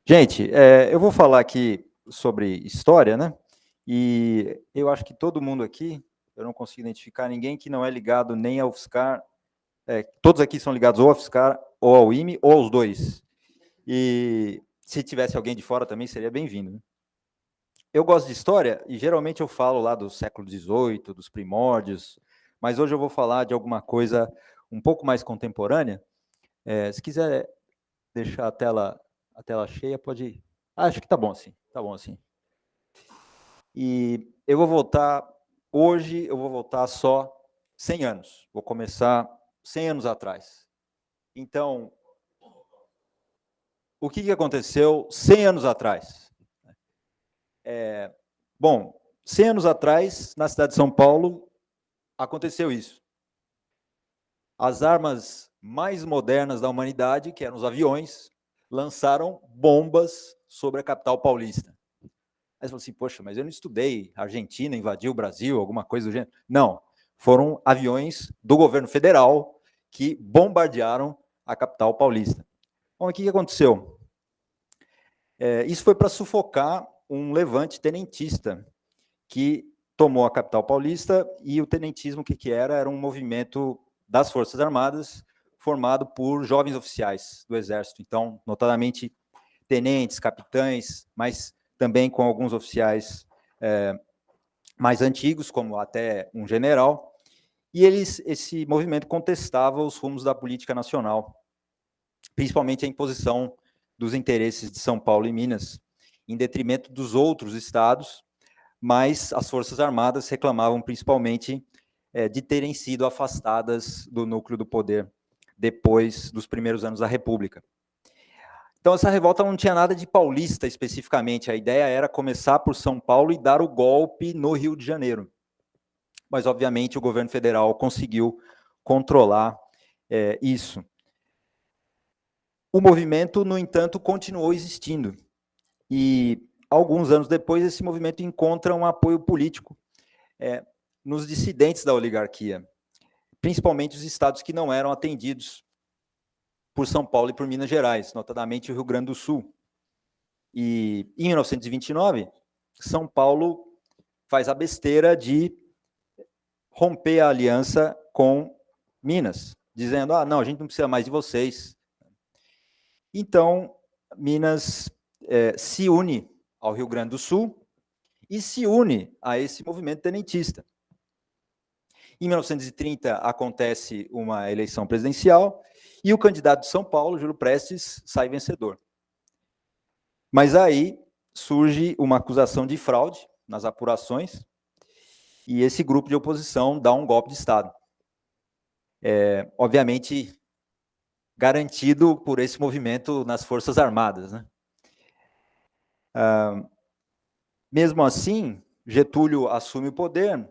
Gente, eu vou falar aqui sobre história, né? E eu acho que todo mundo aqui, eu não consigo identificar ninguém que não é ligado nem ao UFSCar, todos aqui são ligados ou ao UFSCar, ou ao IME, ou aos dois. E se tivesse alguém de fora também, seria bem-vindo. Né? Eu gosto de história, e geralmente eu falo lá do século XVIII, dos primórdios, mas hoje eu vou falar de alguma coisa um pouco mais contemporânea. Se quiser deixar a tela cheia, pode ir. Acho que tá bom assim, tá bom assim. E eu vou voltar, hoje eu vou voltar só 100 anos. Vou começar 100 anos atrás. Então, o que aconteceu 100 anos atrás? Bom, 100 anos atrás, na cidade de São Paulo, aconteceu isso. As armas mais modernas da humanidade, que eram os aviões, lançaram bombas sobre a capital paulista. Aí você falou assim, poxa, mas eu não estudei, a Argentina invadiu o Brasil, alguma coisa do gênero. Não, foram aviões do governo federal que bombardearam a capital paulista. Bom, o que aconteceu? Isso foi para sufocar um levante tenentista que tomou a capital paulista, e o tenentismo, o que era? Era um movimento das Forças Armadas formado por jovens oficiais do Exército, então, notadamente, tenentes, capitães, mas também com alguns oficiais mais antigos, como até um general, e esse movimento contestava os rumos da política nacional, principalmente a imposição dos interesses de São Paulo e Minas, em detrimento dos outros estados, mas as Forças Armadas reclamavam principalmente de terem sido afastadas do núcleo do poder depois dos primeiros anos da República. Então, essa revolta não tinha nada de paulista especificamente, a ideia era começar por São Paulo e dar o golpe no Rio de Janeiro. Mas, obviamente, o governo federal conseguiu controlar isso. O movimento, no entanto, continuou existindo. E, alguns anos depois, esse movimento encontra um apoio político nos dissidentes da oligarquia, principalmente os estados que não eram atendidos por São Paulo e por Minas Gerais, notadamente o Rio Grande do Sul. E, em 1929, São Paulo faz a besteira de romper a aliança com Minas, dizendo, não, a gente não precisa mais de vocês. Então, Minas se une ao Rio Grande do Sul e se une a esse movimento tenentista. Em 1930, acontece uma eleição presidencial e o candidato de São Paulo, Júlio Prestes, sai vencedor. Mas aí surge uma acusação de fraude nas apurações e esse grupo de oposição dá um golpe de Estado. Obviamente, garantido por esse movimento nas Forças Armadas. Né? Mesmo assim, Getúlio assume o poder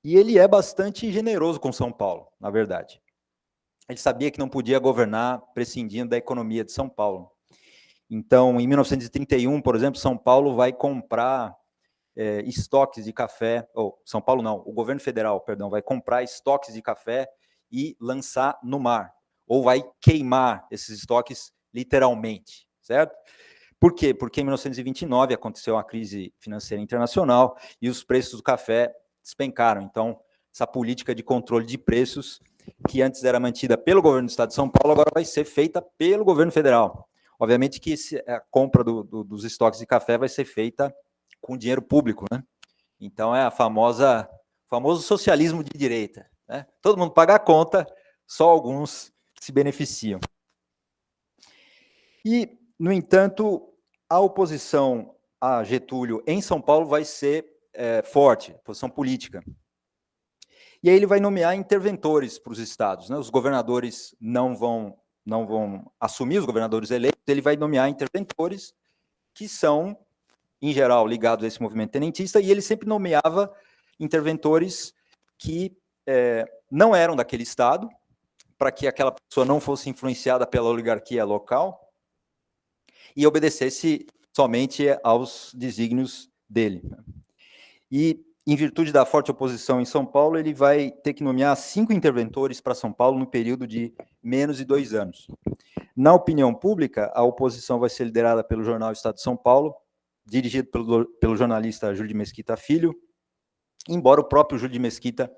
e ele é bastante generoso com São Paulo, na verdade. Ele sabia que não podia governar prescindindo da economia de São Paulo. Então, em 1931, por exemplo, São Paulo vai comprar estoques de café, ou São Paulo não, o governo federal, perdão, vai comprar estoques de café e lançar no mar, ou vai queimar esses estoques literalmente, certo? Por quê? Porque em 1929 aconteceu uma crise financeira internacional e os preços do café despencaram. Então, essa política de controle de preços, que antes era mantida pelo governo do estado de São Paulo, agora vai ser feita pelo governo federal. Obviamente que a compra dos estoques de café vai ser feita com dinheiro público, né? Então, é famoso socialismo de direita. Né? Todo mundo paga a conta, só alguns se beneficiam. E, no entanto, a oposição a Getúlio em São Paulo vai ser forte, posição política. E aí ele vai nomear interventores para os estados. Né? Os governadores não vão assumir, os governadores eleitos, ele vai nomear interventores que são, em geral, ligados a esse movimento tenentista, e ele sempre nomeava interventores que não eram daquele estado, para que aquela pessoa não fosse influenciada pela oligarquia local e obedecesse somente aos desígnios dele. E em virtude da forte oposição em São Paulo, ele vai ter que nomear 5 interventores para São Paulo no período de menos de 2 anos. Na opinião pública, a oposição vai ser liderada pelo jornal Estado de São Paulo, dirigido pelo jornalista Júlio de Mesquita Filho, embora o próprio Júlio de Mesquita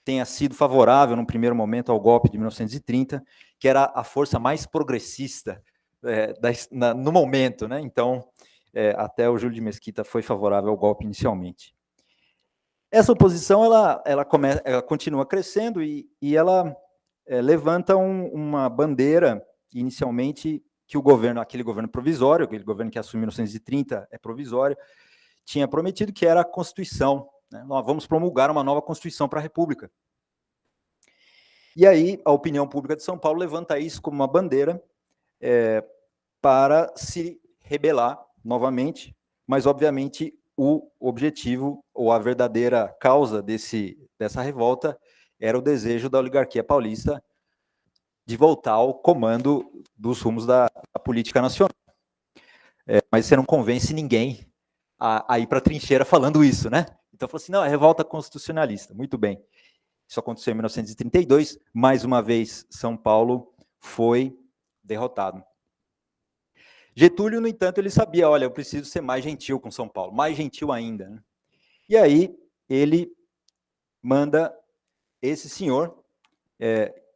tenha sido favorável, num primeiro momento, ao golpe de 1930, que era a força mais progressista no momento, né? Então, até o Júlio de Mesquita foi favorável ao golpe inicialmente. Essa oposição ela continua crescendo e ela levanta uma bandeira, inicialmente, que aquele governo provisório, aquele governo que assumiu em 1930 é provisório, tinha prometido, que era a Constituição. Né? Nós vamos promulgar uma nova Constituição para a República. E aí a opinião pública de São Paulo levanta isso como uma bandeira para se rebelar novamente, mas, obviamente, o objetivo ou a verdadeira causa dessa revolta era o desejo da oligarquia paulista de voltar ao comando dos rumos da política nacional. Mas você não convence ninguém a ir para a trincheira falando isso, né? Então, falou assim, não, é revolta constitucionalista. Muito bem. Isso aconteceu em 1932. Mais uma vez, São Paulo foi derrotado. Getúlio, no entanto, ele sabia, olha, eu preciso ser mais gentil com São Paulo, mais gentil ainda. Né? E aí, ele manda esse senhor,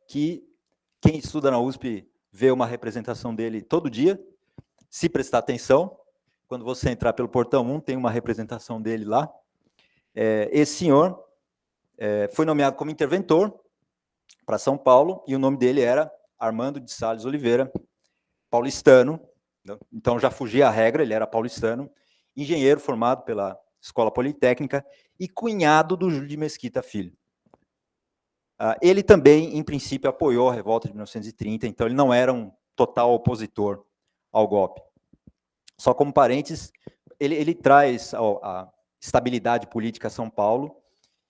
que quem estuda na USP vê uma representação dele todo dia, se prestar atenção, quando você entrar pelo portão 1, tem uma representação dele lá. Esse senhor foi nomeado como interventor para São Paulo, e o nome dele era Armando de Sales Oliveira, paulistano, então já fugia a regra, ele era paulistano, engenheiro formado pela Escola Politécnica e cunhado do Júlio de Mesquita Filho. Ele também, em princípio, apoiou a revolta de 1930, então ele não era um total opositor ao golpe. Só como parênteses, ele traz a estabilidade política a São Paulo,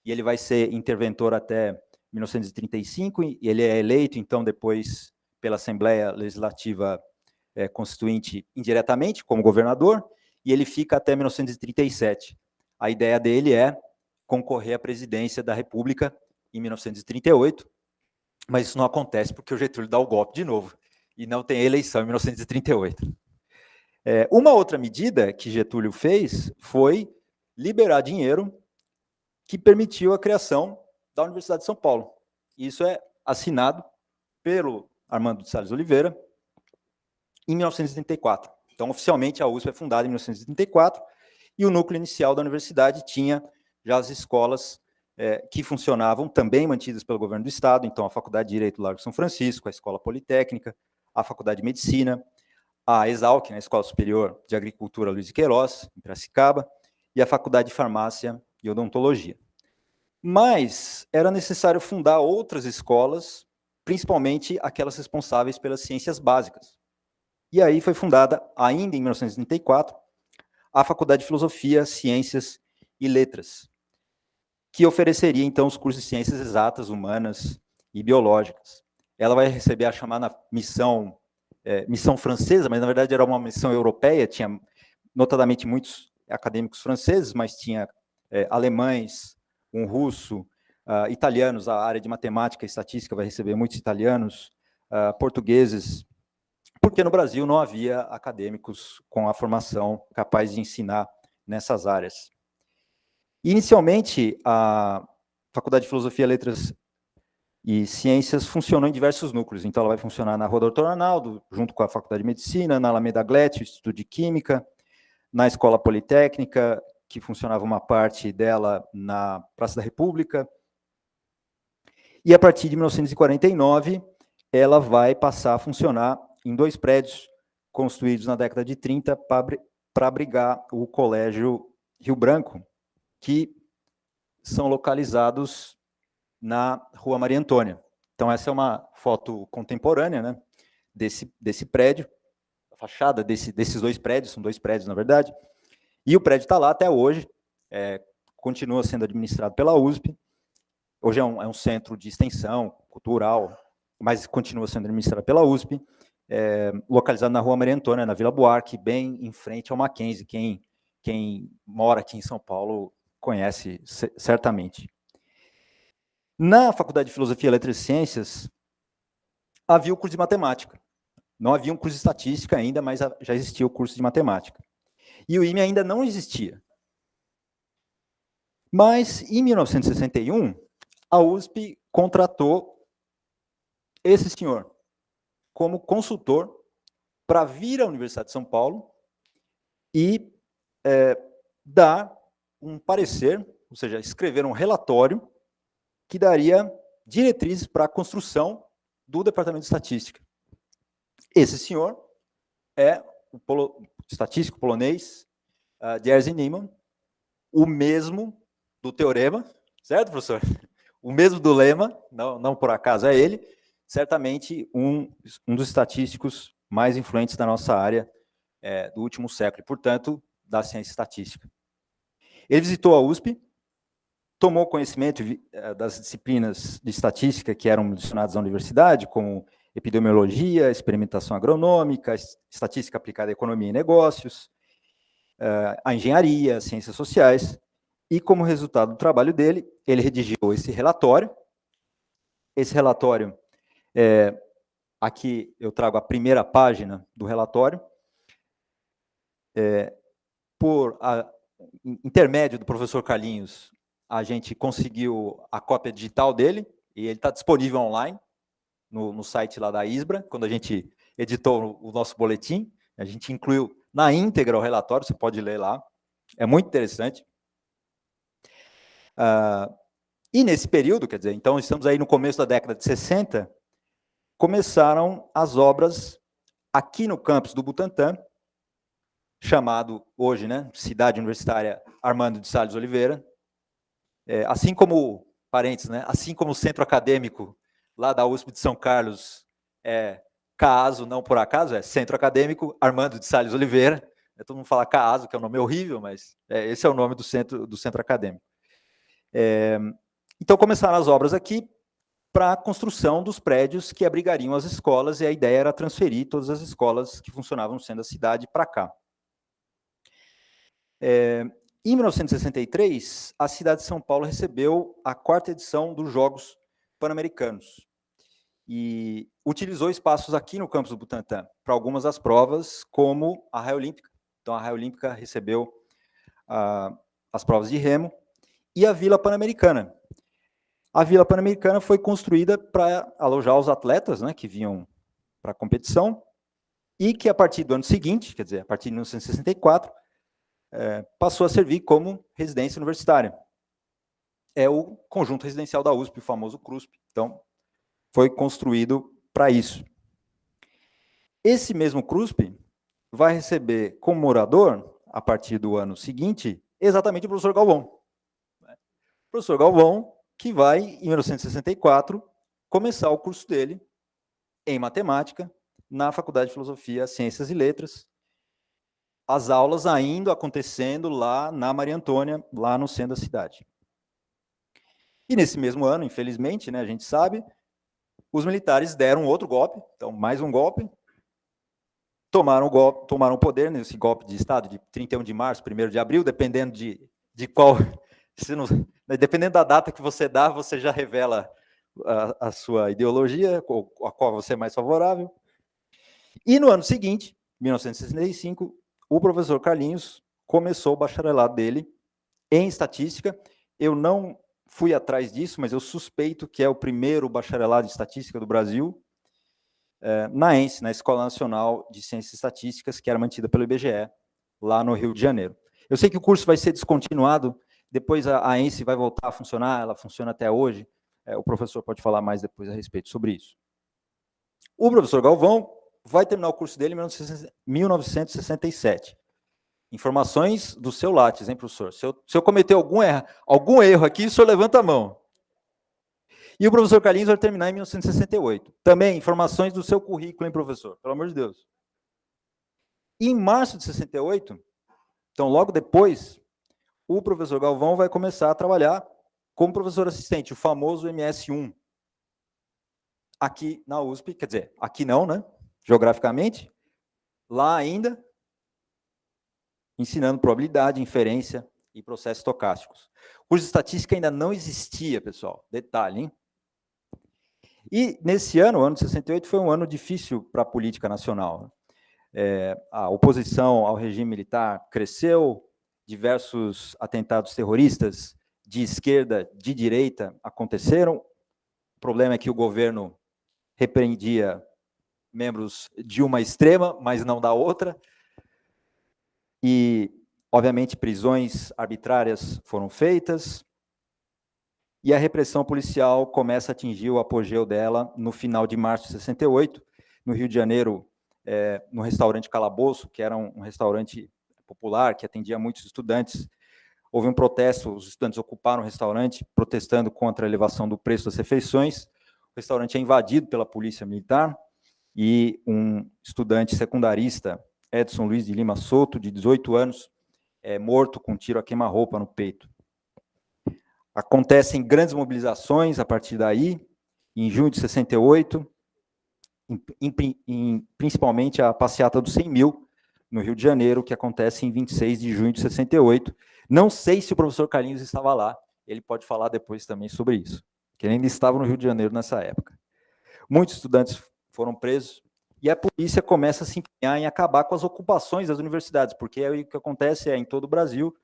e ele vai ser interventor até 1935, e ele é eleito, então, depois, pela Assembleia Legislativa Constituinte indiretamente, como governador, e ele fica até 1937. A ideia dele é concorrer à presidência da República em 1938, mas isso não acontece porque o Getúlio dá o golpe de novo, e não tem eleição em 1938. Uma outra medida que Getúlio fez foi liberar dinheiro que permitiu a criação da Universidade de São Paulo. Isso é assinado pelo Armando de Sales Oliveira em 1934. Então, oficialmente, a USP é fundada em 1934, e o núcleo inicial da universidade tinha já as escolas que funcionavam, também mantidas pelo governo do Estado, então a Faculdade de Direito do Largo São Francisco, a Escola Politécnica, a Faculdade de Medicina, a ESALC, a Escola Superior de Agricultura Luiz de Queiroz, em Piracicaba, e a Faculdade de Farmácia e Odontologia. Mas era necessário fundar outras escolas, principalmente aquelas responsáveis pelas ciências básicas. E aí foi fundada, ainda em 1934, a Faculdade de Filosofia, Ciências e Letras, que ofereceria, então, os cursos de ciências exatas, humanas e biológicas. Ela vai receber a chamada missão francesa, mas, na verdade, era uma missão europeia, tinha, notadamente, muitos acadêmicos franceses, mas tinha alemães, um russo, italianos, a área de matemática e estatística vai receber muitos italianos, portugueses, porque no Brasil não havia acadêmicos com a formação capaz de ensinar nessas áreas. Inicialmente, a Faculdade de Filosofia, Letras e Ciências funcionou em diversos núcleos, então ela vai funcionar na Rua Doutor Arnaldo, junto com a Faculdade de Medicina, na Alameda Gletsch, o Instituto de Química, na Escola Politécnica, que funcionava uma parte dela na Praça da República, e a partir de 1949, ela vai passar a funcionar em 2 prédios construídos na década de 30 para abrigar o Colégio Rio Branco, que são localizados na Rua Maria Antônia. Então, essa é uma foto contemporânea, né, desse prédio, a fachada desses 2 prédios, são 2 prédios, na verdade, e o prédio está lá até hoje, continua sendo administrado pela USP, hoje é um centro de extensão cultural, mas continua sendo administrado pela USP, localizado na Rua Maria Antônia, na Vila Buarque, bem em frente ao Mackenzie. Quem mora aqui em São Paulo conhece certamente. Na Faculdade de Filosofia, Letras e Ciências, havia o curso de matemática. Não havia um curso de estatística ainda, mas já existia o curso de matemática. E o IME ainda não existia. Mas, em 1961, a USP contratou esse senhor como consultor para vir à Universidade de São Paulo e dar um parecer, ou seja, escrever um relatório que daria diretrizes para a construção do Departamento de Estatística. Esse senhor é o estatístico polonês Jerzy Neyman, o mesmo do teorema, certo, professor? O mesmo do lema, não por acaso é ele, certamente um dos estatísticos mais influentes da nossa área do último século, e, portanto, da ciência estatística. Ele visitou a USP, tomou conhecimento das disciplinas de estatística que eram mencionadas na universidade, como epidemiologia, experimentação agronômica, estatística aplicada à economia e negócios, a engenharia, ciências sociais, e como resultado do trabalho dele, ele redigiu esse relatório. Esse relatório, aqui eu trago a primeira página do relatório, por intermédio do professor Carlinhos, a gente conseguiu a cópia digital dele, e ele está disponível online, no site lá da ISBRA, quando a gente editou o nosso boletim, a gente incluiu na íntegra o relatório, você pode ler lá, é muito interessante. E nesse período, quer dizer, então estamos aí no começo da década de 60, começaram as obras aqui no campus do Butantã, chamado hoje, né, Cidade Universitária Armando de Salles Oliveira, assim como, parênteses, né, assim como o centro acadêmico lá da USP de São Carlos CAASO, não por acaso, é Centro Acadêmico Armando de Salles Oliveira, todo mundo fala CAASO, que é um nome horrível, mas esse é o nome do centro acadêmico. Então começaram as obras aqui para a construção dos prédios que abrigariam as escolas, e a ideia era transferir todas as escolas que funcionavam no centro da cidade para cá. Em 1963, a cidade de São Paulo recebeu a 4ª edição dos Jogos Pan-Americanos e utilizou espaços aqui no campus do Butantã para algumas das provas, como a Raia Olímpica. Então, a Raia Olímpica recebeu as provas de remo e a Vila Pan-Americana. A Vila Pan-Americana foi construída para alojar os atletas, né, que vinham para a competição, e que a partir do ano seguinte, quer dizer, a partir de 1964, passou a servir como residência universitária. É o conjunto residencial da USP, o famoso CRUSP. Então, foi construído para isso. Esse mesmo CRUSP vai receber como morador, a partir do ano seguinte, exatamente o professor Galvão. O professor Galvão, que vai, em 1964, começar o curso dele em matemática, na Faculdade de Filosofia, Ciências e Letras, as aulas ainda acontecendo lá na Maria Antônia, lá no centro da cidade. E nesse mesmo ano, infelizmente, né, a gente sabe, os militares deram outro golpe, então mais um golpe, tomaram o poder nesse golpe de Estado de 31 de março, 1º de abril, dependendo de qual, dependendo da data que você dá, você já revela a sua ideologia, a qual você é mais favorável. E no ano seguinte, 1965, o professor Carlinhos começou o bacharelado dele em estatística. Eu não fui atrás disso, mas eu suspeito que é o primeiro bacharelado em estatística do Brasil, na ENSE, na Escola Nacional de Ciências Estatísticas, que era mantida pelo IBGE, lá no Rio de Janeiro. Eu sei que o curso vai ser descontinuado, depois a ENSE vai voltar a funcionar, ela funciona até hoje, o professor pode falar mais depois a respeito sobre isso. O professor Galvão vai terminar o curso dele em 1967. Informações do seu Lattes, hein, professor? Se eu cometer algum erro aqui, o senhor levanta a mão. E o professor Carlinhos vai terminar em 1968. Também, informações do seu currículo, hein, professor? Pelo amor de Deus. E em março de 68, então logo depois, o professor Galvão vai começar a trabalhar como professor assistente, o famoso MS1. Aqui na USP, quer dizer, aqui não, né? Geograficamente, lá ainda, ensinando probabilidade, inferência e processos estocásticos. O curso de estatística ainda não existia, pessoal, detalhe, hein? E nesse ano, o ano de 68, foi um ano difícil para a política nacional. A oposição ao regime militar cresceu, diversos atentados terroristas de esquerda, de direita aconteceram. O problema é que o governo repreendia membros de uma extrema, mas não da outra. E, obviamente, prisões arbitrárias foram feitas. E a repressão policial começa a atingir o apogeu dela no final de março de 68, no Rio de Janeiro, no restaurante Calabouço, que era um restaurante popular, que atendia muitos estudantes. Houve um protesto, os estudantes ocuparam o restaurante, protestando contra a elevação do preço das refeições. O restaurante é invadido pela polícia militar, e um estudante secundarista, Edson Luiz de Lima Souto, de 18 anos, é morto com um tiro a queima-roupa no peito. Acontecem grandes mobilizações a partir daí, em junho de 68, principalmente a passeata dos 100 mil, no Rio de Janeiro, que acontece em 26 de junho de 68. Não sei se o professor Carlinhos estava lá, ele pode falar depois também sobre isso, que ele ainda estava no Rio de Janeiro nessa época. Muitos estudantes foram presos, e a polícia começa a se empenhar em acabar com as ocupações das universidades, porque o que acontece em todo o Brasil,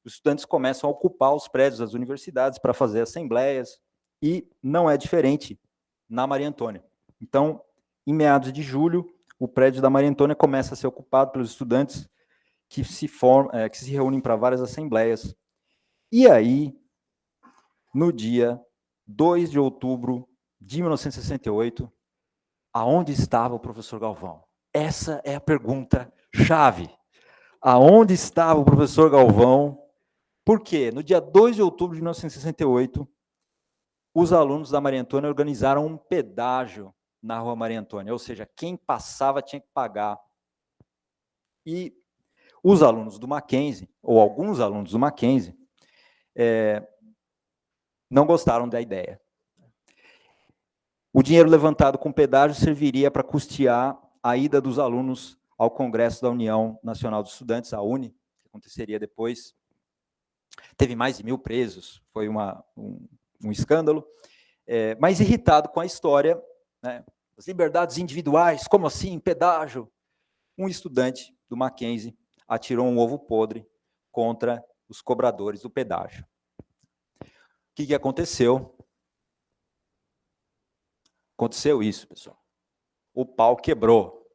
os estudantes começam a ocupar os prédios das universidades para fazer assembleias, e não é diferente na Maria Antônia. Então, em meados de julho, o prédio da Maria Antônia começa a ser ocupado pelos estudantes que se reúnem para várias assembleias. E aí, no dia 2 de outubro de 1968, aonde estava o professor Galvão? Essa é a pergunta chave. Aonde estava o professor Galvão? Porque no dia 2 de outubro de 1968, os alunos da Maria Antônia organizaram um pedágio na Rua Maria Antônia, ou seja, quem passava tinha que pagar. E os alunos do Mackenzie, ou alguns alunos do Mackenzie, não gostaram da ideia. O dinheiro levantado com pedágio serviria para custear a ida dos alunos ao Congresso da União Nacional dos Estudantes, a UNE, que aconteceria depois. Teve mais de 1.000 presos, foi um escândalo. Mas irritado com a história, né, as liberdades individuais, como assim, pedágio? Um estudante do Mackenzie atirou um ovo podre contra os cobradores do pedágio. O que aconteceu? Aconteceu isso, pessoal. O pau quebrou,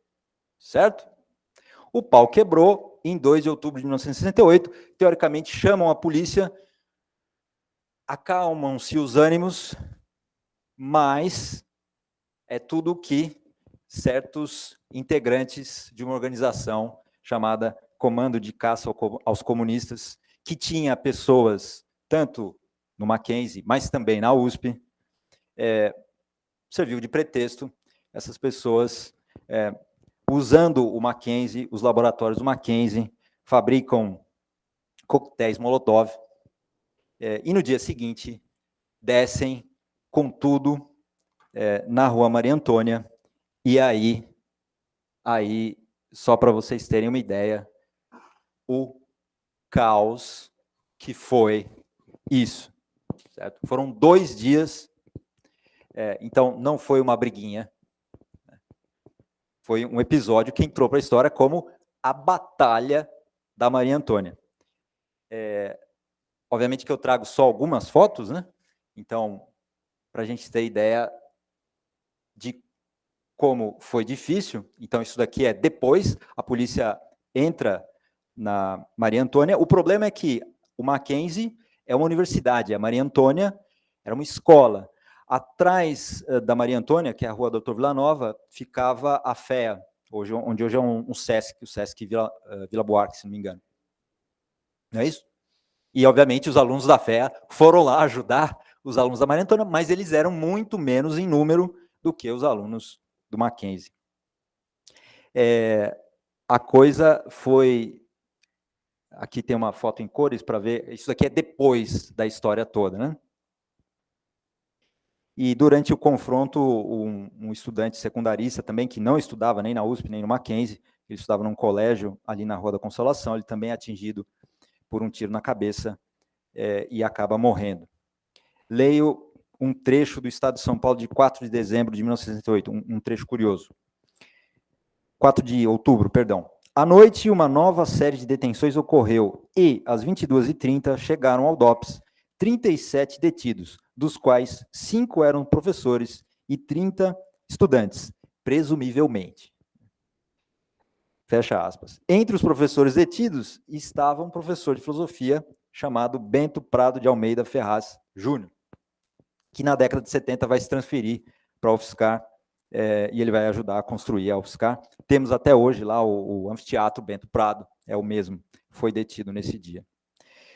certo? O pau quebrou em 2 de outubro de 1968. Teoricamente, chamam a polícia, acalmam-se os ânimos, mas é tudo o que certos integrantes de uma organização chamada Comando de Caça aos Comunistas, que tinha pessoas, tanto no Mackenzie, mas também na USP, serviu de pretexto. Essas pessoas, usando o Mackenzie, os laboratórios do Mackenzie, fabricam coquetéis Molotov, e no dia seguinte descem com tudo na Rua Maria Antônia, e aí só para vocês terem uma ideia, o caos que foi isso, certo? Foram 2 dias, então não foi uma briguinha, foi um episódio que entrou para a história como a Batalha da Maria Antônia. Obviamente que eu trago só algumas fotos, né? Então, para a gente ter ideia de como foi difícil, então isso daqui é depois, a polícia entra na Maria Antônia. O problema é que o Mackenzie é uma universidade, a Maria Antônia era uma escola. Atrás da Maria Antônia, que é a Rua Doutor Vila Nova, ficava a FEA, onde hoje é um SESC, o SESC Vila Buarque, se não me engano. Não é isso? E, obviamente, os alunos da FEA foram lá ajudar os alunos da Maria Antônia, mas eles eram muito menos em número do que os alunos do Mackenzie. A coisa foi... Aqui tem uma foto em cores para ver, isso aqui é depois da história toda, né? E durante o confronto, um estudante secundarista também, que não estudava nem na USP, nem no Mackenzie, ele estudava num colégio ali na Rua da Consolação, ele também é atingido por um tiro na cabeça e acaba morrendo. Leio um trecho do Estado de São Paulo de 4 de dezembro de 1968, um trecho curioso. 4 de outubro, perdão. À noite, uma nova série de detenções ocorreu e, às 22h30, chegaram ao DOPS 37 detidos, dos quais 5 eram professores e 30 estudantes, presumivelmente. Fecha aspas. Entre os professores detidos estava um professor de filosofia chamado Bento Prado de Almeida Ferraz Júnior, que na década de 70 vai se transferir para a UFSCar, e ele vai ajudar a construir a UFSCar. Temos até hoje lá o anfiteatro Bento Prado, é o mesmo, foi detido nesse dia.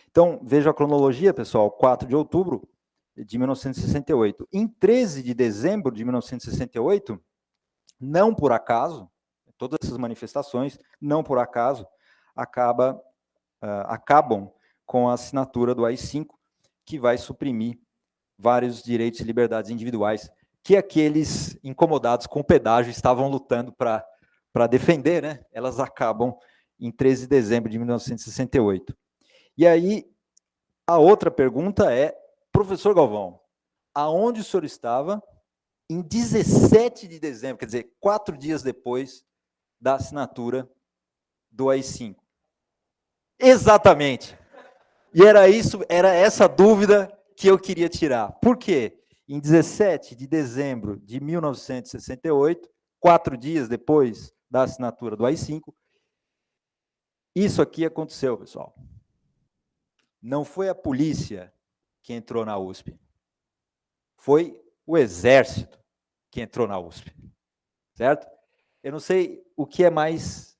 Então, veja a cronologia, pessoal, 4 de outubro de 1968. Em 13 de dezembro de 1968, não por acaso, todas essas manifestações, não por acaso, acabam com a assinatura do AI-5, que vai suprimir vários direitos e liberdades individuais que aqueles incomodados com o pedágio estavam lutando para defender, né? Elas acabam em 13 de dezembro de 1968. E aí, a outra pergunta é, professor Galvão, aonde o senhor estava em 17 de dezembro, quer dizer, 4 dias depois da assinatura do AI-5? Exatamente. E era essa dúvida que eu queria tirar. Por quê? Em 17 de dezembro de 1968, 4 dias depois da assinatura do AI-5, isso aqui aconteceu, pessoal. Não foi a polícia que entrou na USP. Foi o Exército que entrou na USP. Certo? Eu não sei o que é mais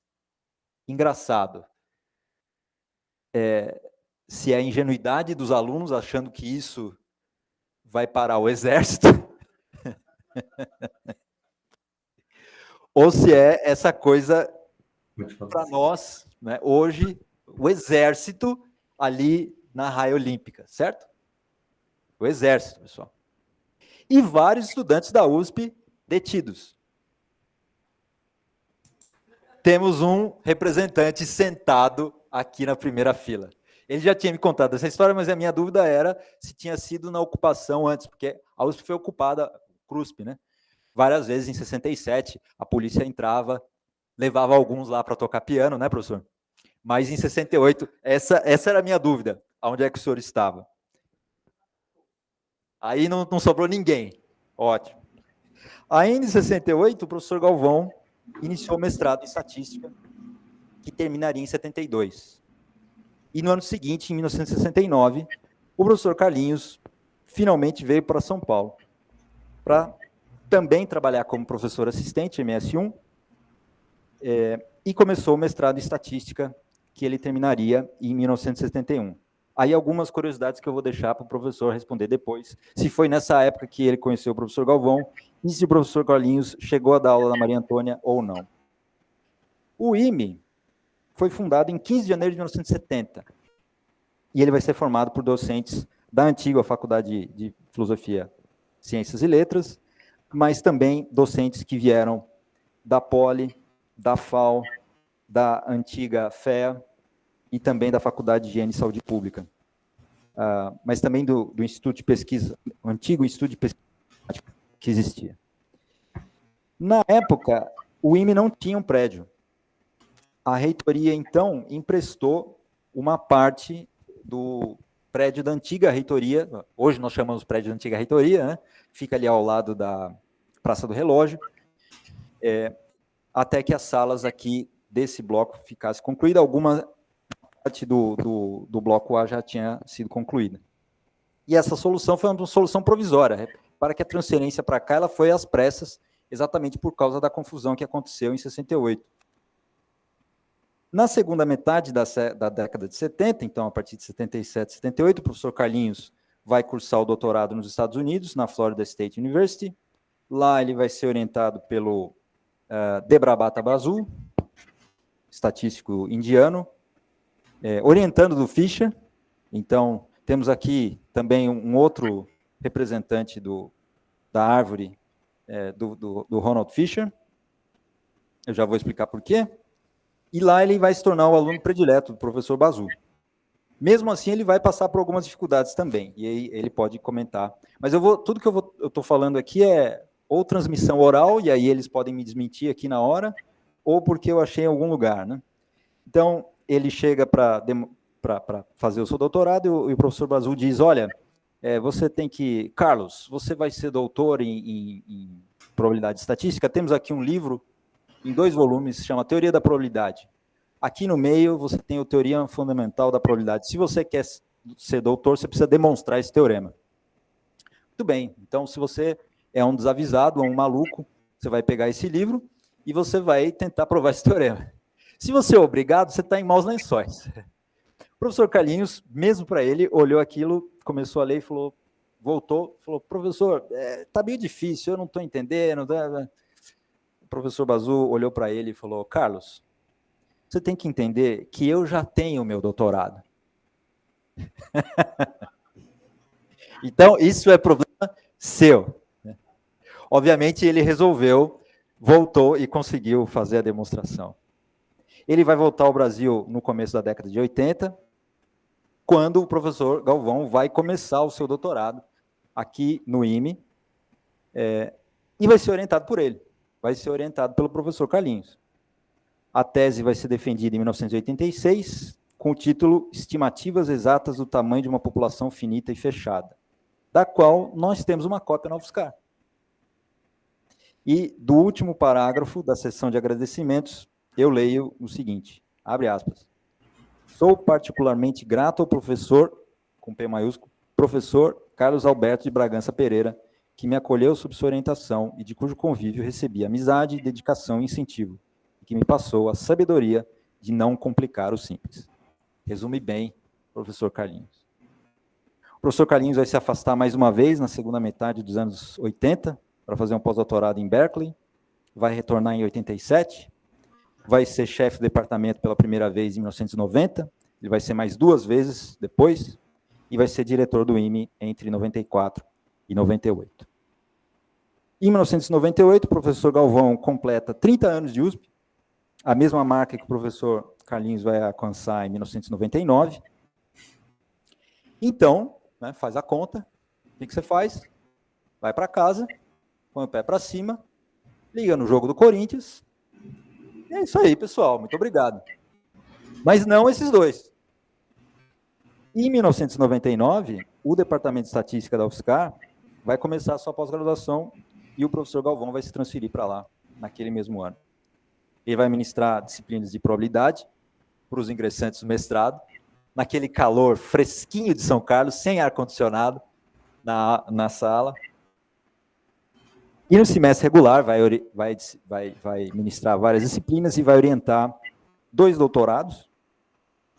engraçado. Se é a ingenuidade dos alunos achando que isso vai parar o Exército, ou se é essa coisa para nós, né, hoje, o Exército ali na raia olímpica, certo? O Exército, pessoal. E vários estudantes da USP detidos. Temos um representante sentado aqui na primeira fila. Ele já tinha me contado essa história, mas a minha dúvida era se tinha sido na ocupação antes, porque a USP foi ocupada, CRUSP, né? Várias vezes em 67, a polícia entrava, levava alguns lá para tocar piano, né, professor? Mas em 68, essa era a minha dúvida, aonde é que o senhor estava? Aí não sobrou ninguém. Ótimo. Ainda em 68, o professor Galvão iniciou o mestrado em estatística, que terminaria em 72. E no ano seguinte, em 1969, o professor Carlinhos finalmente veio para São Paulo, para também trabalhar como professor assistente, MS1, e começou o mestrado em estatística, que ele terminaria em 1971. Aí algumas curiosidades que eu vou deixar para o professor responder depois, se foi nessa época que ele conheceu o professor Galvão, e se o professor Carlinhos chegou a dar aula na Maria Antônia ou não. O IME foi fundado em 15 de janeiro de 1970, e ele vai ser formado por docentes da antiga Faculdade de Filosofia, Ciências e Letras, mas também docentes que vieram da Poli, da FAO, da antiga FEA e também da Faculdade de Higiene e Saúde Pública, mas também do Instituto de Pesquisa, o antigo Instituto de Pesquisa que existia. Na época, o IME não tinha um prédio. A reitoria, então, emprestou uma parte do prédio da antiga reitoria, hoje nós chamamos prédio da antiga reitoria, né? Fica ali ao lado da Praça do Relógio, até que as salas aqui desse bloco ficassem concluídas. Alguma parte do bloco A já tinha sido concluída. E essa solução foi uma solução provisória, para que a transferência para cá ela foi às pressas, exatamente por causa da confusão que aconteceu em 68. Na segunda metade da década de 70, então a partir de 77, 78, o professor Carlinhos vai cursar o doutorado nos Estados Unidos, na Florida State University. Lá ele vai ser orientado pelo Debrabata Basu, estatístico indiano, orientando do Fisher. Então, temos aqui também um outro representante da árvore do Ronald Fisher. Eu já vou explicar por quê. E lá ele vai se tornar o aluno predileto do professor Basu. Mesmo assim, ele vai passar por algumas dificuldades também, e aí ele pode comentar. Mas tudo que eu estou falando aqui é ou transmissão oral, e aí eles podem me desmentir aqui na hora, ou porque eu achei em algum lugar, né? Então, ele chega para fazer o seu doutorado, e o professor Basul diz, olha, você tem que... Carlos, você vai ser doutor em probabilidade estatística? Temos aqui um livro em 2 volumes, se chama Teoria da Probabilidade. Aqui no meio, você tem a teoria fundamental da probabilidade. Se você quer ser doutor, você precisa demonstrar esse teorema. Muito bem, então, se você é um desavisado ou um maluco, você vai pegar esse livro e você vai tentar provar esse teorema. Se você é obrigado, você está em maus lençóis. O professor Carlinhos, mesmo para ele, olhou aquilo, começou a ler e falou, voltou, falou, professor, está meio difícil, eu não estou entendendo. O professor Basul olhou para ele e falou, Carlos, você tem que entender que eu já tenho o meu doutorado. Então, isso é problema seu. Obviamente, ele resolveu, voltou e conseguiu fazer a demonstração. Ele vai voltar ao Brasil no começo da década de 80, quando o professor Galvão vai começar o seu doutorado aqui no IME, e vai ser orientado por ele, vai ser orientado pelo professor Carlinhos. A tese vai ser defendida em 1986, com o título Estimativas Exatas do Tamanho de uma População Finita e Fechada, da qual nós temos uma cópia na UFSCar. E do último parágrafo da sessão de agradecimentos, eu leio o seguinte, abre aspas, sou particularmente grato ao professor, com P maiúsculo, professor Carlos Alberto de Bragança Pereira, que me acolheu sob sua orientação e de cujo convívio recebi amizade, dedicação e incentivo, e que me passou a sabedoria de não complicar o simples. Resume bem, professor Carlinhos. O professor Carlinhos vai se afastar mais uma vez na segunda metade dos anos 80, para fazer um pós-doutorado em Berkeley, vai retornar em 87, vai ser chefe do departamento pela primeira vez em 1990, ele vai ser mais 2 vezes depois, e vai ser diretor do IME entre 94 e 98. Em 1998, o professor Galvão completa 30 anos de USP, a mesma marca que o professor Carlinhos vai alcançar em 1999. Então, né, faz a conta, o que você faz? Vai para casa, põe o pé para cima, liga no jogo do Corinthians. É isso aí, pessoal. Muito obrigado. Mas não esses dois. Em 1999, o Departamento de Estatística da UFSCar vai começar a sua pós-graduação e o professor Galvão vai se transferir para lá, naquele mesmo ano. Ele vai ministrar disciplinas de probabilidade para os ingressantes do mestrado, naquele calor fresquinho de São Carlos, sem ar-condicionado na sala. E no semestre regular vai ministrar várias disciplinas e vai orientar 2 doutorados,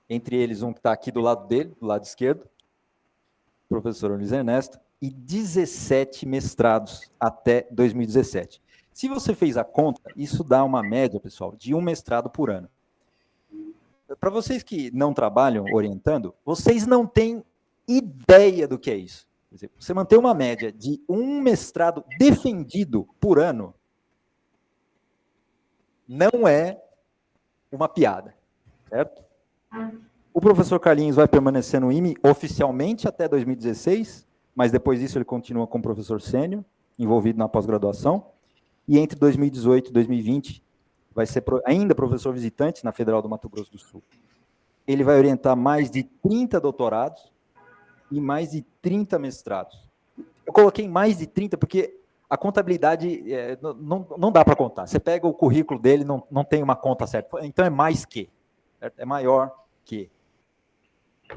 entre eles um que está aqui do lado dele, do lado esquerdo, o professor Luiz Ernesto, e 17 mestrados até 2017. Se você fez a conta, isso dá uma média, pessoal, de 1 mestrado por ano. Para vocês que não trabalham orientando, vocês não têm ideia do que é isso. Quer dizer, você manter uma média de 1 mestrado defendido por ano não é uma piada, certo? O professor Carlinhos vai permanecer no IME oficialmente até 2016, mas depois disso ele continua como professor sênior, envolvido na pós-graduação, e entre 2018 e 2020 vai ser ainda professor visitante na Federal do Mato Grosso do Sul. Ele vai orientar mais de 30 doutorados e mais de 30 mestrados. Eu coloquei mais de 30 porque a contabilidade não dá para contar. Você pega o currículo dele, não tem uma conta certa. Então é mais que, certo? É maior que.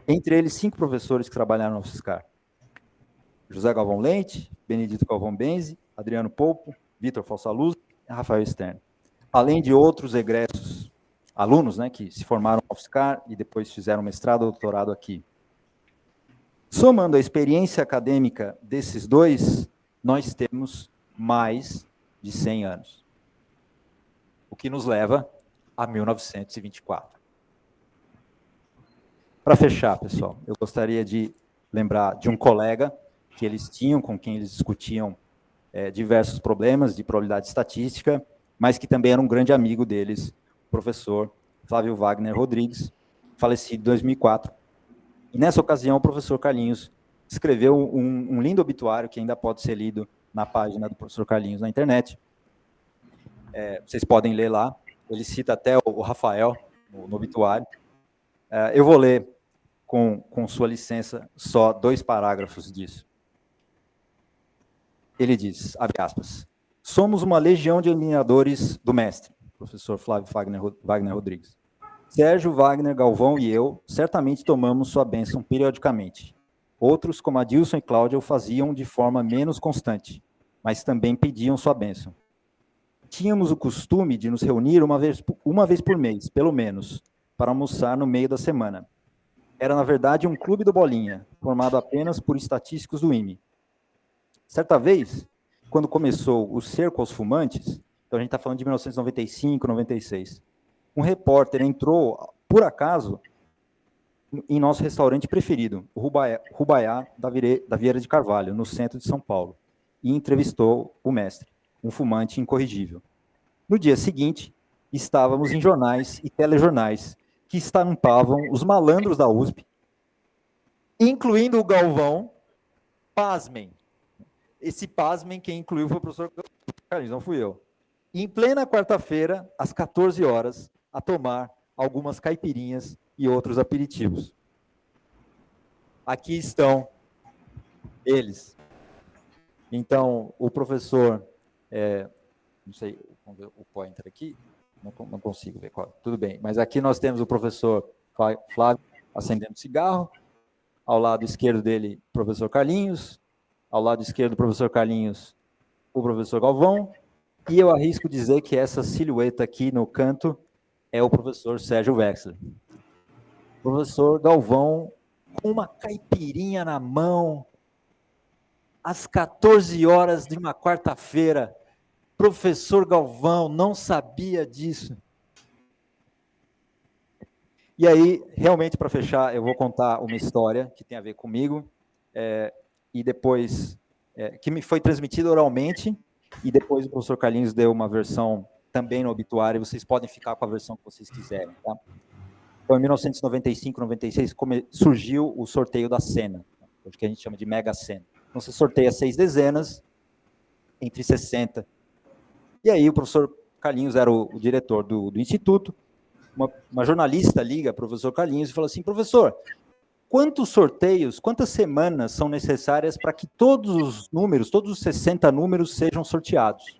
Entre eles, 5 professores que trabalharam no UFSCar. José Galvão Leite, Benedito Galvão Benzi, Adriano Polpo, Vitor Falsaluz e Rafael Stern. Além de outros egressos, alunos, né, que se formaram no UFSCar e depois fizeram mestrado ou doutorado aqui. Somando a experiência acadêmica desses 2, nós temos mais de 100 anos. O que nos leva a 1924. Para fechar, pessoal, eu gostaria de lembrar de um colega que eles tinham, com quem eles discutiam diversos problemas de probabilidade estatística, mas que também era um grande amigo deles, o professor Flávio Wagner Rodrigues, falecido em 2004. E nessa ocasião, o professor Carlinhos escreveu um lindo obituário que ainda pode ser lido na página do professor Carlinhos na internet. Vocês podem ler lá. Ele cita até o Rafael no obituário. Eu vou ler, com sua licença, só 2 parágrafos disso. Ele diz, abre aspas, somos uma legião de admiradores do mestre, professor Flávio Wagner Rodrigues. Sérgio, Wagner, Galvão e eu certamente tomamos sua bênção periodicamente. Outros, como Adilson e Cláudia, o faziam de forma menos constante, mas também pediam sua bênção. Tínhamos o costume de nos reunir uma vez por mês, pelo menos, para almoçar no meio da semana. Era, na verdade, um clube do Bolinha, formado apenas por estatísticos do IME. Certa vez, quando começou o cerco aos fumantes, então a gente está falando de 1995, 96, um repórter entrou, por acaso, em nosso restaurante preferido, o Rubaiá da Vieira de Carvalho, no centro de São Paulo, e entrevistou o mestre, um fumante incorrigível. No dia seguinte, estávamos em jornais e telejornais que estampavam os malandros da USP, incluindo o Galvão. Pasmem. Esse pasmem quem incluiu foi o professor Carlinhos, não fui eu. Em plena quarta-feira, às 14 horas, a tomar algumas caipirinhas e outros aperitivos. Aqui estão eles. Então, o professor, não sei, vamos ver o pointer aqui, não consigo ver qual, tudo bem, mas aqui nós temos o professor Flávio acendendo cigarro, ao lado esquerdo dele, o professor Carlinhos, ao lado esquerdo do professor Carlinhos, o professor Galvão, e eu arrisco dizer que essa silhueta aqui no canto é o professor Sérgio Wexler. O professor Galvão, com uma caipirinha na mão, às 14 horas de uma quarta-feira. Professor Galvão, não sabia disso. E aí, realmente, para fechar, eu vou contar uma história que tem a ver comigo, e depois, que me foi transmitida oralmente, e depois o professor Carlinhos deu uma versão também no obituário, vocês podem ficar com a versão que vocês quiserem, tá? Então, em 1995, 96, surgiu o sorteio da Sena, que a gente chama de Mega Sena. Então, você sorteia 6 dezenas, entre 60. E aí, o professor Carlinhos era o diretor do instituto, uma jornalista liga para o professor Carlinhos e fala assim, professor, quantos sorteios, quantas semanas são necessárias para que todos os números, todos os 60 números sejam sorteados?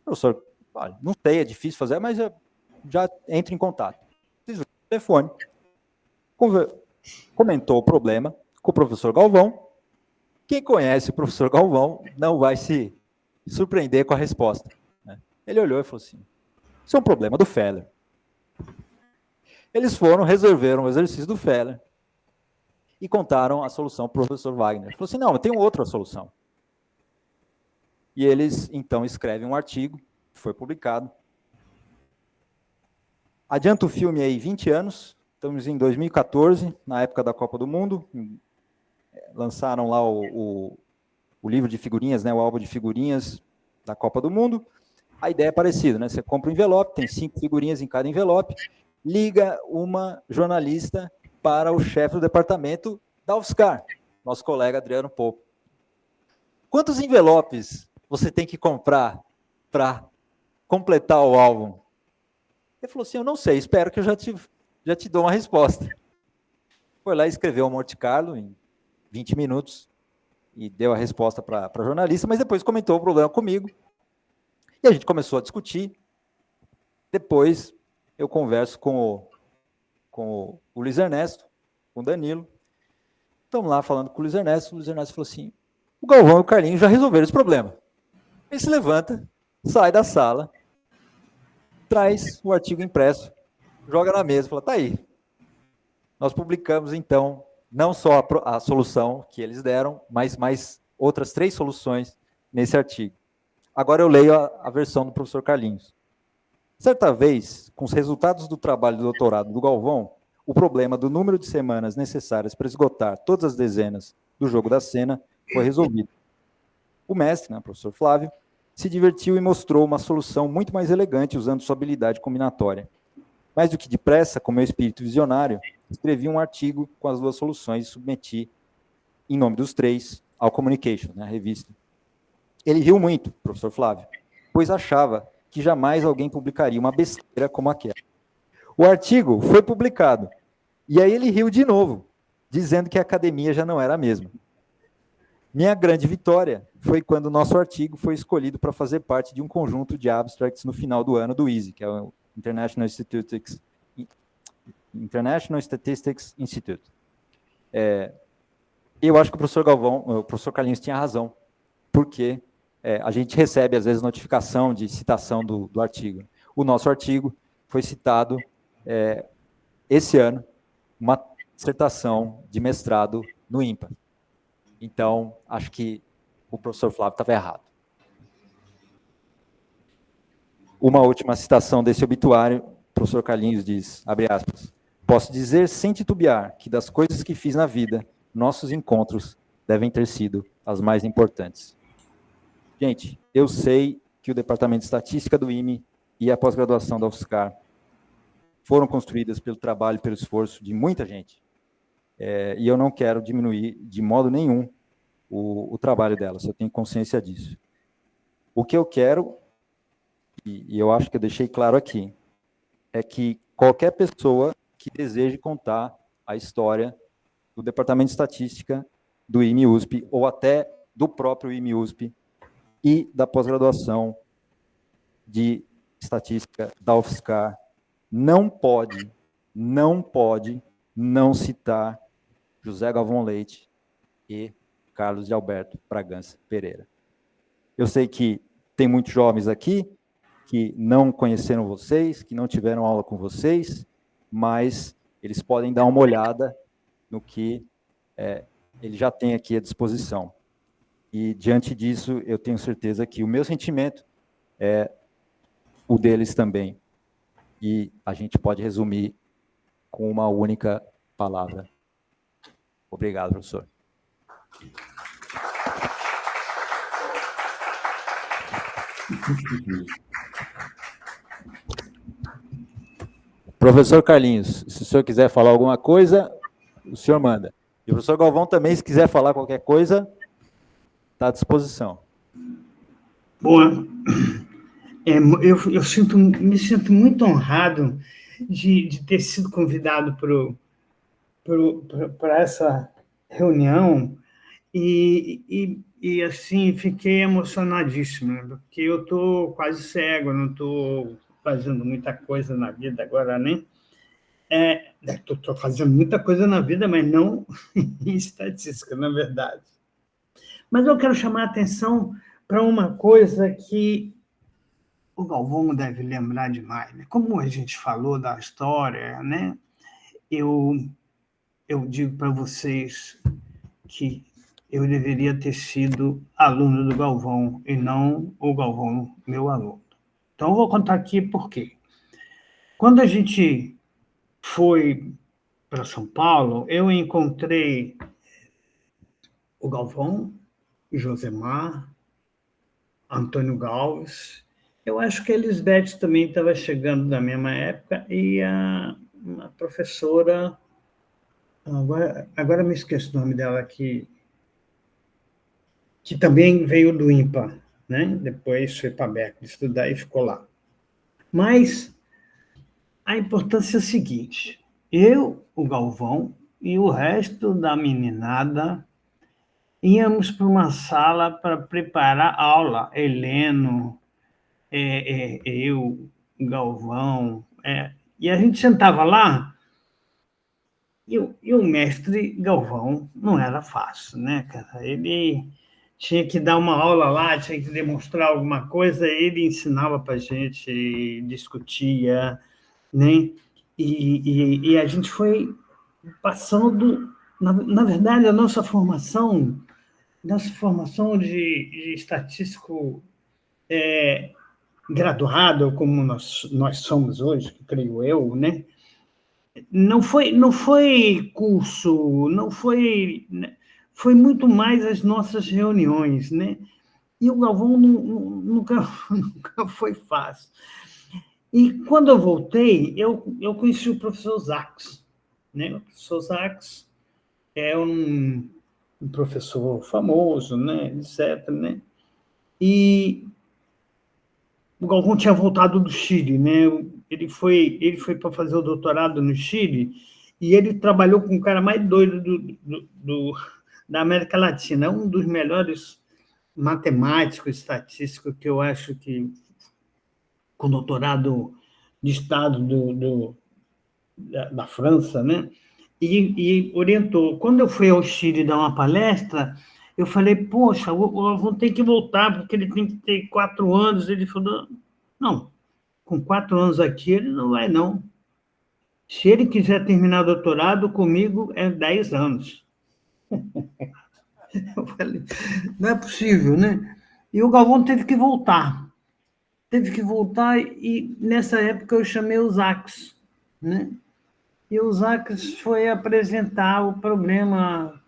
Professor, olha, não sei, é difícil fazer, mas já entro em contato. Fiz o telefone, comentou o problema com o professor Galvão. Quem conhece o professor Galvão não vai se surpreender com a resposta. Ele olhou e falou assim, isso é um problema do Feller. Eles foram, resolveram o exercício do Feller e contaram a solução para o professor Wagner. Ele falou assim, não, eu tenho outra solução. E eles, então, escrevem um artigo, que foi publicado. Adianta o filme aí 20 anos, estamos em 2014, na época da Copa do Mundo, lançaram lá o livro de figurinhas, né, o álbum de figurinhas da Copa do Mundo. A ideia é parecida, né? Você compra um envelope, tem 5 figurinhas em cada envelope, liga uma jornalista para o chefe do departamento da UFSCar, nosso colega Adriano Popo. Quantos envelopes você tem que comprar para completar o álbum? Ele falou assim, eu não sei, espero que eu já te dou uma resposta. Foi lá e escreveu o Monte Carlo em 20 minutos e deu a resposta para a jornalista, mas depois comentou o problema comigo e a gente começou a discutir. Depois eu converso com o Luiz Ernesto, com o Danilo. Estamos lá falando com o Luiz Ernesto falou assim, o Galvão e o Carlinhos já resolveram esse problema. Ele se levanta, sai da sala, traz o artigo impresso, joga na mesa e fala, tá aí. Nós publicamos, então, não só a solução que eles deram, mas mais outras 3 soluções nesse artigo. Agora eu leio a versão do professor Carlinhos. Certa vez, com os resultados do trabalho de doutorado do Galvão, o problema do número de semanas necessárias para esgotar todas as dezenas do jogo da Sena foi resolvido. O mestre, né, o professor Flávio, se divertiu e mostrou uma solução muito mais elegante usando sua habilidade combinatória. Mais do que depressa, com meu espírito visionário, escrevi um artigo com as duas soluções e submeti, em nome dos três, ao Communication, né, a revista. Ele riu muito, professor Flávio, pois achava que jamais alguém publicaria uma besteira como aquela. O artigo foi publicado, e aí ele riu de novo, dizendo que a academia já não era a mesma. Minha grande vitória foi quando o nosso artigo foi escolhido para fazer parte de um conjunto de abstracts no final do ano do ISI, que é o International Statistics Institute. Eu acho que o professor Carlinhos tinha razão, porque a gente recebe, às vezes, notificação de citação do artigo. O nosso artigo foi citado esse ano, uma dissertação de mestrado no INPA. Então, acho que o professor Flávio estava errado. Uma última citação desse obituário, o professor Carlinhos diz, abre aspas, posso dizer sem titubear que das coisas que fiz na vida, nossos encontros devem ter sido as mais importantes. Gente, eu sei que o Departamento de Estatística do IME e a pós-graduação da UFSCar foram construídas pelo trabalho e pelo esforço de muita gente. E eu não quero diminuir de modo nenhum o trabalho delas, eu tenho consciência disso. O que eu quero, e eu acho que eu deixei claro aqui, é que qualquer pessoa que deseje contar a história do Departamento de Estatística do IME-USP, ou até do próprio IME-USP, e da pós-graduação de Estatística da UFSCar, não pode não citar José Galvão Leite e Carlos de Alberto Bragança Pereira. Eu sei que tem muitos jovens aqui que não conheceram vocês, que não tiveram aula com vocês, mas eles podem dar uma olhada no que ele já tem aqui à disposição. E, diante disso, eu tenho certeza que o meu sentimento é o deles também. E a gente pode resumir com uma única palavra. Obrigado, professor. Professor Carlinhos, se o senhor quiser falar alguma coisa, o senhor manda. E o professor Galvão também, se quiser falar qualquer coisa, está à disposição. Boa. Eu me sinto muito honrado de ter sido convidado para essa reunião e, assim, fiquei emocionadíssimo, porque eu estou quase cego, não estou fazendo muita coisa na vida agora, né? Estou fazendo muita coisa na vida, mas não em estatística, na verdade. Mas eu quero chamar a atenção para uma coisa que o Galvão deve lembrar demais, né? Como a gente falou da história, né? Eu digo para vocês que eu deveria ter sido aluno do Galvão e não o Galvão meu aluno. Então, eu vou contar aqui por quê. Quando a gente foi para São Paulo, eu encontrei o Galvão, Josemar, Antônio Galves. Eu acho que a Elisbeth também estava chegando na mesma época, e a professora, agora me esqueço o nome dela, que também veio do IMPA, né? Depois foi para a Berkeley estudar e ficou lá. Mas a importância é a seguinte: eu, o Galvão e o resto da meninada íamos para uma sala para preparar aula. Heleno, eu, Galvão, e a gente sentava lá, e o mestre Galvão não era fácil, né, cara? Ele tinha que dar uma aula lá, tinha que demonstrar alguma coisa, ele ensinava para a gente, discutia, né? E a gente foi passando, na verdade, a nossa formação de estatístico graduado, como nós somos hoje, creio eu, né? Não foi curso, não foi, né? Foi muito mais as nossas reuniões, né? E o Galvão nunca foi fácil. E quando eu voltei, eu conheci o professor Zax, né? O professor Sachs é um professor famoso, né? Etc., né? E o Galvão tinha voltado do Chile, né? Ele foi para fazer o doutorado no Chile e ele trabalhou com o cara mais doido da América Latina, um dos melhores matemáticos, estatísticos que eu acho que com doutorado de Estado da França, né? E orientou. Quando eu fui ao Chile dar uma palestra, eu falei, poxa, vou ter que voltar, porque ele tem que ter 4 anos. Ele falou, não, com 4 anos aqui ele não vai, não. Se ele quiser terminar o doutorado, comigo é 10 anos. Eu falei, não é possível, né? E o Galvão teve que voltar. Teve que voltar e, nessa época, eu chamei o Sachs, né? E o Sachs foi apresentar o problema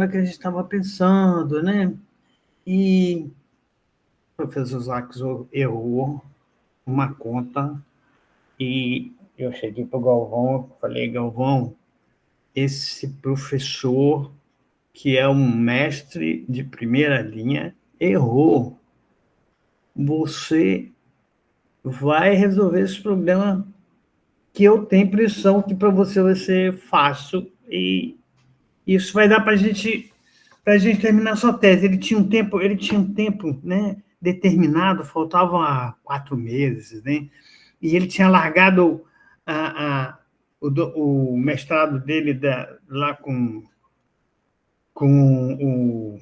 que a gente estava pensando, né? E o professor Sachs errou uma conta e eu cheguei para o Galvão e falei, Galvão, esse professor, que é um mestre de primeira linha, errou. Você vai resolver esse problema que eu tenho impressão que para você vai ser fácil e isso vai dar para a gente terminar sua tese. Ele tinha um tempo, né, determinado, faltavam 4 meses, né? E ele tinha largado o mestrado dele lá com o.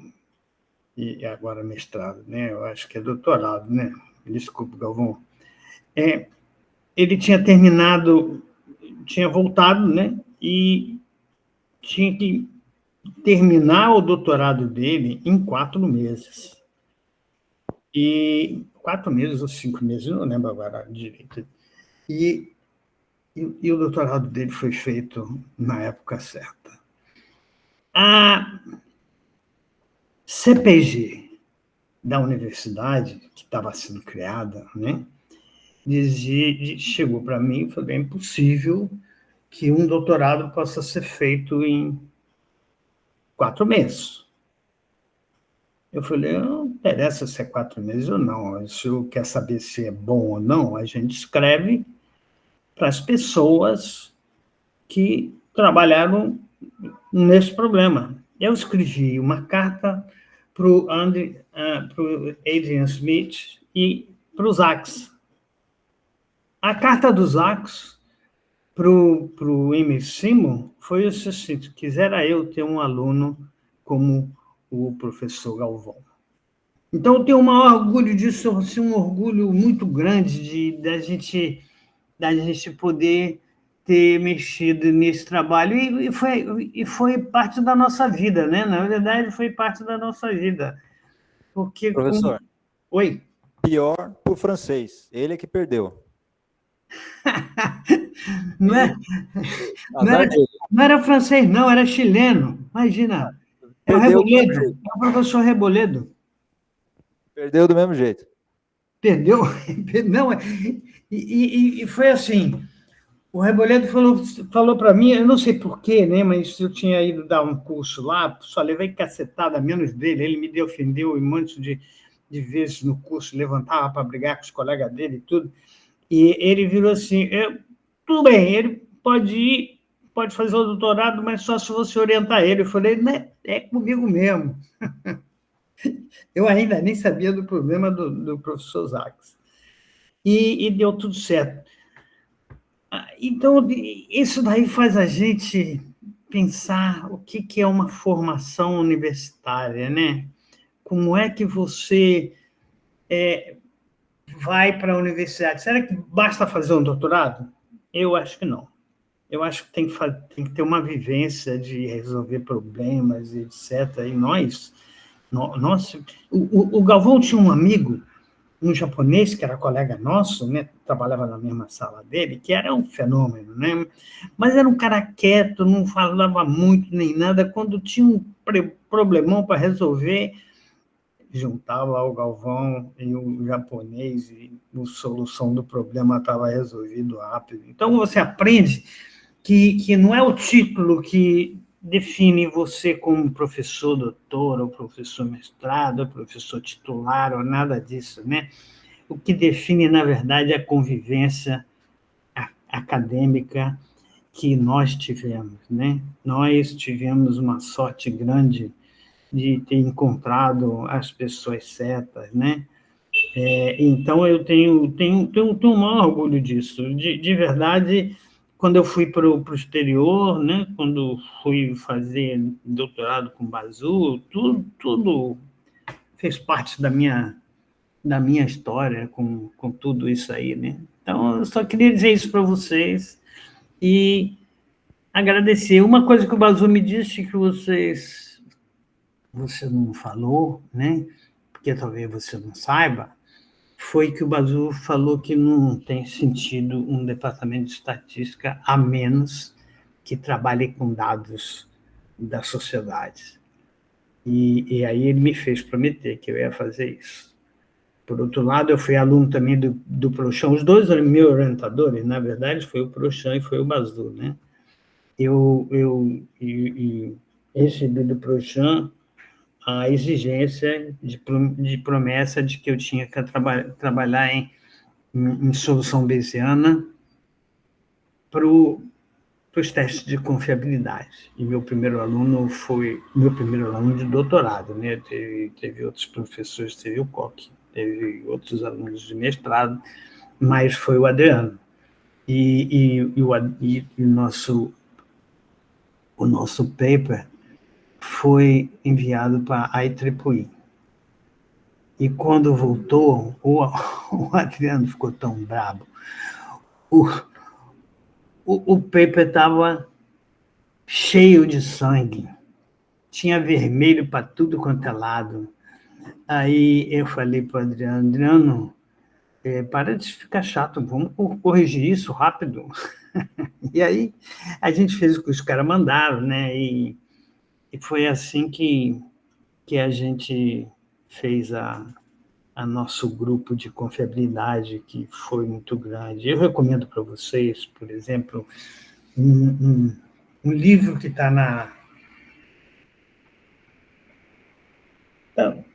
E agora mestrado, né? Eu acho que é doutorado, né? Desculpa, Galvão. Ele tinha terminado, tinha voltado, né? E tinha que terminar o doutorado dele em 4 meses. E 4 meses ou 5 meses, eu não lembro agora direito. E o doutorado dele foi feito na época certa. A CPG da universidade, que estava sendo criada, né, chegou para mim e falou: é impossível que um doutorado possa ser feito em 4 meses. Eu falei, não interessa se é 4 meses ou não. Se eu quer saber se é bom ou não, a gente escreve para as pessoas que trabalharam nesse problema. Eu escrevi uma carta para o Adrian Smith e para o Sachs. A carta do Sachs para o Emil Simon foi o seguinte: quisera eu ter um aluno como o professor Galvão. Então, eu tenho o maior orgulho disso, assim, um orgulho muito grande da gente poder ter mexido nesse trabalho. E foi parte da nossa vida, né? Na verdade, foi parte da nossa vida. Porque Professor, Oi? pior para o francês. Ele é que perdeu. Não, Ele, não, azar era, dele. não era francês, não, era chileno. Imagina. É o Perdeu do mesmo Reboledo, jeito. é o professor Reboledo. Perdeu do mesmo jeito. Perdeu? Não, e foi assim. O Reboledo falou para mim, eu não sei porquê, né, mas eu tinha ido dar um curso lá, só levei cacetada menos dele, ele me ofendeu um monte de vezes no curso, levantava para brigar com os colegas dele e tudo, e ele virou assim, tudo bem, ele pode ir, pode fazer o doutorado, mas só se você orientar ele. Eu falei, né, é comigo mesmo. Eu ainda nem sabia do problema do professor Sachs. E deu tudo certo. Então, isso daí faz a gente pensar o que é uma formação universitária, né? Como é que você vai para a universidade? Será que basta fazer um doutorado? Eu acho que não. Eu acho que tem que ter uma vivência de resolver problemas, etc. E o Galvão tinha um amigo, um japonês que era colega nosso, né, trabalhava na mesma sala dele, que era um fenômeno, né? Mas era um cara quieto, não falava muito nem nada. Quando tinha um problemão para resolver, juntava o Galvão e o japonês e a solução do problema estava resolvido rápido. Então você aprende que não é o título que define você como professor doutor, ou professor mestrado, ou professor titular, ou nada disso, né? O que define, na verdade, é a convivência acadêmica que nós tivemos, né? Nós tivemos uma sorte grande de ter encontrado as pessoas certas, né? Então, eu tenho um maior orgulho disso. De verdade, quando eu fui para o exterior, né? Quando fui fazer doutorado com o Basu, tudo fez parte da minha história com tudo isso aí, né? Então, eu só queria dizer isso para vocês e agradecer. Uma coisa que o Basu me disse que você não falou, né? Porque talvez você não saiba, foi que o Basu falou que não tem sentido um departamento de estatística a menos que trabalhe com dados da sociedade. E aí ele me fez prometer que eu ia fazer isso. Por outro lado, eu fui aluno também do Prochão. Os dois meus orientadores, na verdade, foi o Prochão e foi o Basu, né? Eu recebi do Prochão a exigência de promessa de que eu tinha que trabalhar em solução bayesiana para os testes de confiabilidade. E meu primeiro aluno foi meu primeiro aluno de doutorado, né? Teve outros professores, teve o Koch, teve outros alunos de mestrado, mas foi o Adriano. E o nosso paper foi enviado para a IEEE. E quando voltou, o Adriano ficou tão bravo. O paper estava cheio de sangue, tinha vermelho para tudo quanto é lado. Aí eu falei para o Adriano, Adriano, para de ficar chato, vamos corrigir isso rápido. E aí a gente fez o que os caras mandaram, né? E foi assim que a gente fez a nosso grupo de confiabilidade, que foi muito grande. Eu recomendo para vocês, por exemplo, um livro que está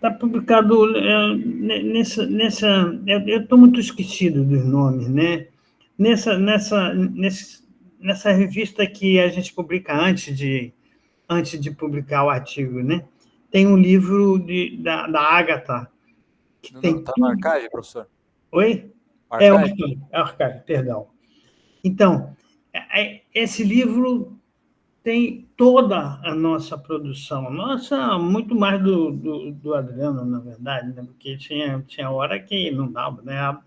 Tá publicado eu estou muito esquecido dos nomes, né? Nessa revista que a gente publica antes de publicar o artigo, né? Tem um livro da Agatha, que tem Está no tudo. Archive, professor? Oi? Archive? É o Archive, perdão. Então, esse livro tem toda a nossa produção. Nossa, muito mais do Adriano, na verdade, né? Porque tinha hora que não dava. Né? A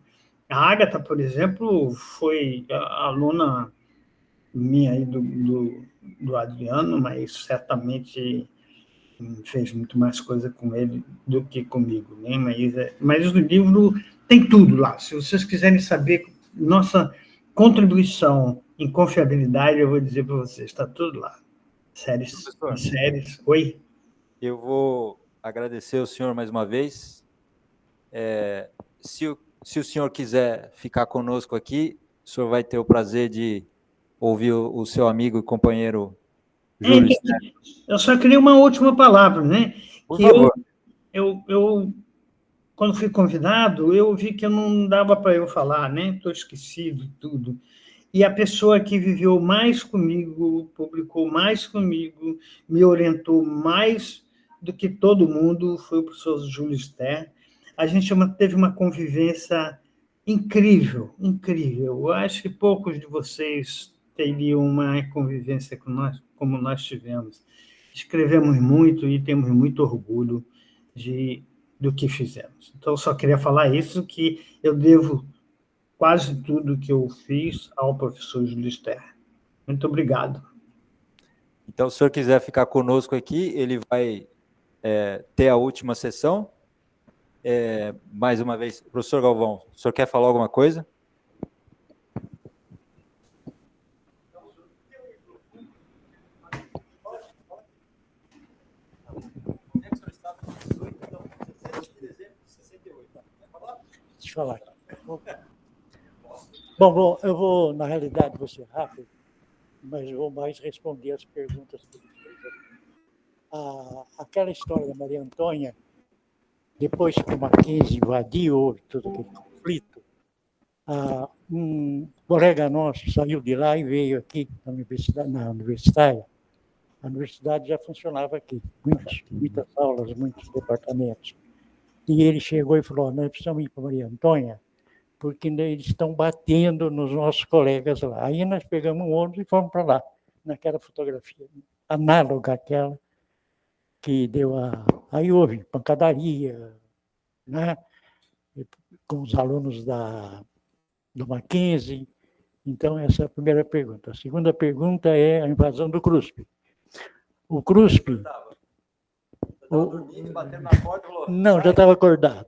Agatha, por exemplo, foi a aluna minha aí do Adriano, mas certamente fez muito mais coisa com ele do que comigo. Né? Mas o livro tem tudo lá. Se vocês quiserem saber nossa contribuição em confiabilidade, eu vou dizer para vocês, está tudo lá. Séries. Oi? Eu vou agradecer ao senhor mais uma vez. Se o senhor quiser ficar conosco aqui, o senhor vai ter o prazer de ouvir o seu amigo e companheiro Júlio Stern. Eu só queria uma última palavra, né? Por Que favor. eu, quando fui convidado, eu vi que não dava para eu falar, né? Estou esquecido tudo. E a pessoa que viveu mais comigo, publicou mais comigo, me orientou mais do que todo mundo foi o professor Júlio Stern. A gente teve uma convivência incrível, incrível. Eu acho que poucos de vocês teriam uma convivência com nós, como nós tivemos. Escrevemos muito e temos muito orgulho do que fizemos. Então, eu só queria falar isso, que eu devo quase tudo que eu fiz ao professor Júlio Stern. Muito obrigado. Então, se o senhor quiser ficar conosco aqui, ele vai ter a última sessão. Mais uma vez, professor Galvão, o senhor quer falar alguma coisa? Deixa eu falar. Bom, eu vou, na realidade, vou ser rápido, mas vou mais responder as perguntas que ele fez. Aquela história da Maria Antônia, depois que o Mackenzie invadiu, houve todo aquele conflito, um colega nosso saiu de lá e veio aqui na universidade. A universidade já funcionava aqui, muitas aulas, muitos departamentos. E ele chegou e falou, nós precisamos ir para Maria Antônia, porque eles estão batendo nos nossos colegas lá. Aí nós pegamos um ônibus e fomos para lá, naquela fotografia análoga àquela que deu a... Aí houve pancadaria, né? Com os alunos do Mackenzie. Então, essa é a primeira pergunta. A segunda pergunta é a invasão do CRUSP. O CRUSP... Não, já estava acordado.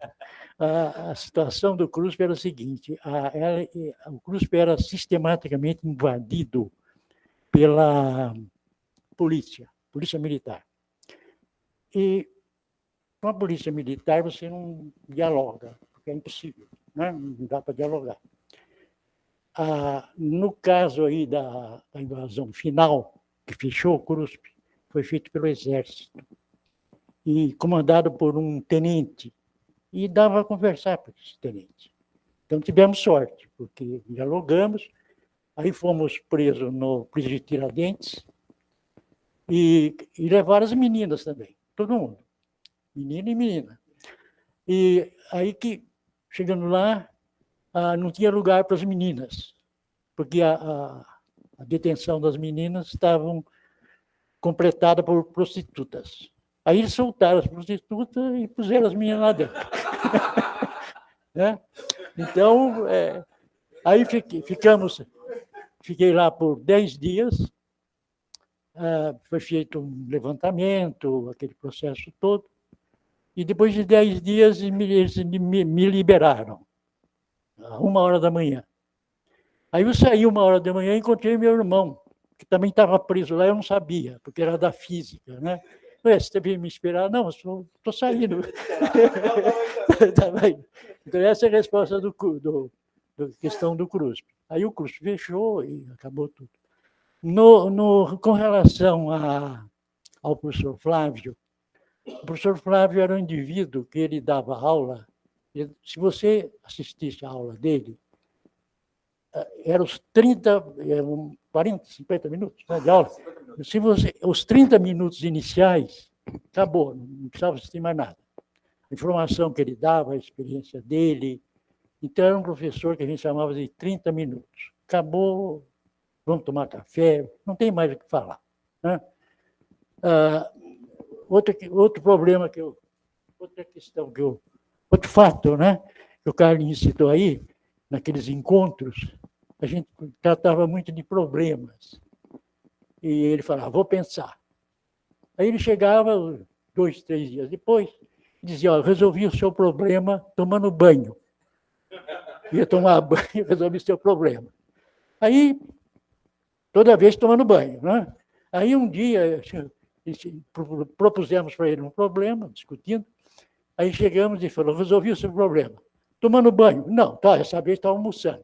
A situação do CRUSP era a seguinte, o CRUSP era sistematicamente invadido pela polícia militar. E com a polícia militar você não dialoga, porque é impossível, né? Não dá para dialogar. No caso aí da invasão final, que fechou o CRUSP, foi feito pelo Exército, e comandado por um tenente, e dava a conversar com esse tenente. Então tivemos sorte, porque dialogamos, aí fomos presos no presídio de Tiradentes, e levaram as meninas também, todo mundo, menino e menina. E aí que, chegando lá, não tinha lugar para as meninas, porque a detenção das meninas estava completada por prostitutas. Aí eles soltaram as prostitutas e puseram as meninas lá dentro. Né? Então, aí fiquei lá por 10 dias, foi feito um levantamento, aquele processo todo, e depois de 10 dias eles me liberaram, a 1h da manhã. Aí eu saí 1h da manhã e encontrei meu irmão, que também estava preso lá, eu não sabia, porque era da física, né? Você veio me esperar? Não, estou saindo. Então, essa é a resposta da questão do CRUSP. Aí o CRUSP fechou e acabou tudo. Com relação ao professor Flávio, o professor Flávio era um indivíduo que ele dava aula, se você assistisse à aula dele, eram os 40, 50 minutos, né, de aula. Se os 30 minutos iniciais, acabou, não precisava assistir mais nada. A informação que ele dava, a experiência dele. Então, era um professor que a gente chamava de 30 minutos. Acabou, vamos tomar café, não tem mais o que falar. Né? Outro problema outra questão outro fato, né, que o Carlinhos citou aí, naqueles encontros, a gente tratava muito de problemas. E ele falava, vou pensar. Aí ele chegava 2, 3 dias depois, e dizia, resolvi o seu problema tomando banho. Ia tomar banho e resolvi o seu problema. Aí, toda vez tomando banho. Né? Aí um dia, propusemos para ele um problema, discutindo, aí chegamos e falou, resolvi o seu problema. Tomando banho? Não, essa vez está almoçando.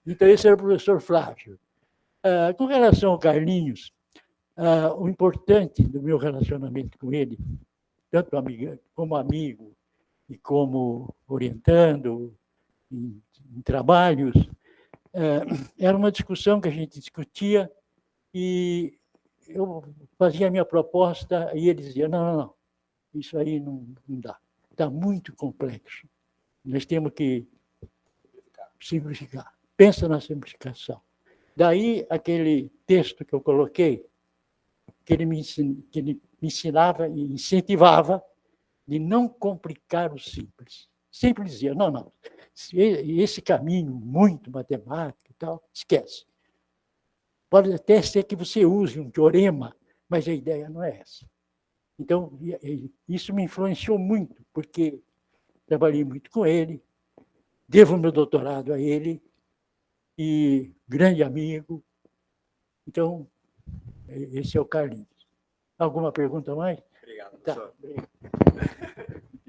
Então, esse era o professor Flávio. Com relação ao Carlinhos, o importante do meu relacionamento com ele, tanto como amigo e como orientando em trabalhos, era uma discussão que a gente discutia e eu fazia a minha proposta e ele dizia, não, isso aí não dá, está muito complexo, nós temos que simplificar. Pensa na simplificação. Daí, aquele texto que eu coloquei, que ele me ensinava e incentivava de não complicar o simples. Sempre dizia, não, esse caminho muito matemático e tal, esquece. Pode até ser que você use um teorema, mas a ideia não é essa. Então, isso me influenciou muito, porque trabalhei muito com ele, devo meu doutorado a ele, e grande amigo. Então, esse é o Carlinhos. Alguma pergunta mais? Obrigado, professor. Tá.